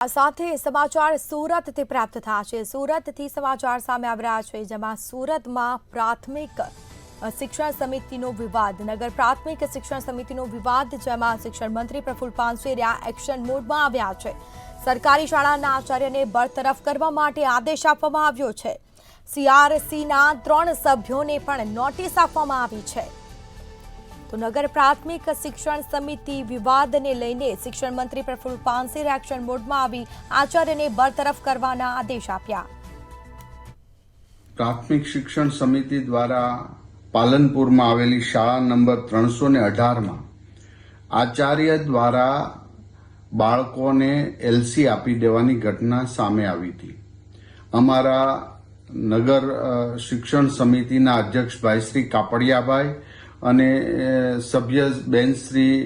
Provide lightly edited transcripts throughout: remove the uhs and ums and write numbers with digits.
આ સાથે સમાચાર સુરતથી પ્રાપ્ત થયા છે। સુરતથી સમાચાર સામે આવી રહ્યા છે, જેમાં સુરતમાં પ્રાથમિક શિક્ષણ સમિતિનો વિવાદ, નગર પ્રાથમિક શિક્ષણ સમિતિનો વિવાદ, જેમાં શિક્ષણ મંત્રી પ્રફુલ્લ પાનસેરિયા એક્શન મોડમાં આવ્યા છે। સરકારી શાળાના આચાર્યને બરતરફ કરવા માટે આદેશ આપવામાં આવ્યો છે। CRCના 3 સભ્યોને પણ નોટિસ આપવામાં આવી છે। તો નગર પ્રાથમિક શિક્ષણ સમિતિ વિવાદને લઈને શિક્ષણ મંત્રી પ્રફુલ્લ પાનસેરિયા એક્શન મોડમાં આવી આચાર્યને બરતરફ કરવાના આદેશ આપ્યા। પ્રાથમિક શિક્ષણ સમિતિ દ્વારા પાલનપુરમાં આવેલી શાળા નંબર 318માં આચાર્ય દ્વારા બાળકોને એલસી આપી દેવાની ઘટના સામે આવી હતી। અમારા નગર શિક્ષણ સમિતિના અધ્યક્ષ ભાઈ શ્રી કાપડિયાભાઈ અને સભ્ય બેન શ્રી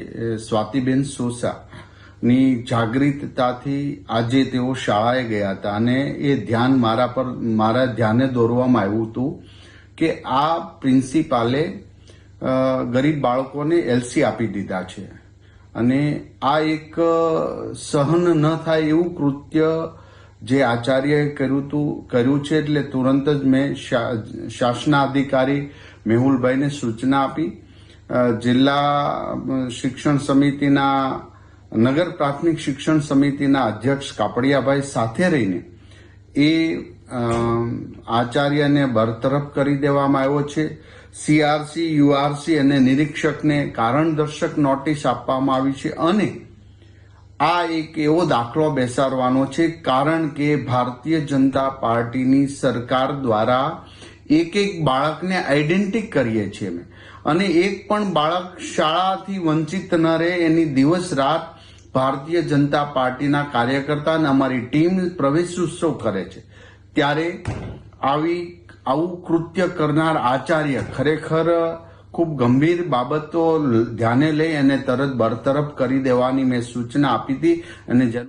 સ્વાતિબેન સોસાની જાગૃતતાથી આજે તેઓ શાળાએ ગયા હતા અને એ ધ્યાન મારા ધ્યાને દોરવામાં આવ્યું હતું કે આ પ્રિન્સિપાલે ગરીબ બાળકોને એલસી આપી દીધા છે અને આ એક સહન ન થાય એવું કૃત્ય જે આચાર્યએ કર્યું છે। એટલે તુરંત જ મેં શાસનાધિકારી મેહુલભાઈને સૂચના આપી। જિલ્લા શિક્ષણ સમિતિના નગર પ્રાથમિક શિક્ષણ સમિતિના અધ્યક્ષ કાપડિયાભાઈ સાથે રહીને એ આચાર્યને બરતરફ કરી દેવામાં આવ્યો છે। CRC, URC અને નિરીક્ષકને કારણદર્શક નોટિસ આપવામાં આવી છે અને આ એક એવો દાખલો બેસાડવાનો છે, કારણ કે ભારતીય જનતા પાર્ટીની સરકાર દ્વારા એક બાળકને આઈડેન્ટિટી કરીએ છીએ અમે અને એક પણ બાળક શાળાથી વંચિત ન રહે એની દિવસ રાત ભારતીય જનતા પાર્ટીના કાર્યકર્તા અને અમારી ટીમ પ્રવેશ ઉત્સવ કરે છે। ત્યારે આવું કૃત્ય કરનાર આચાર્ય ખરેખર ખૂબ ગંભીર બાબતો ધ્યાને લઈ અને તરત બરતરફ કરી દેવાની મેં સૂચના આપી હતી અને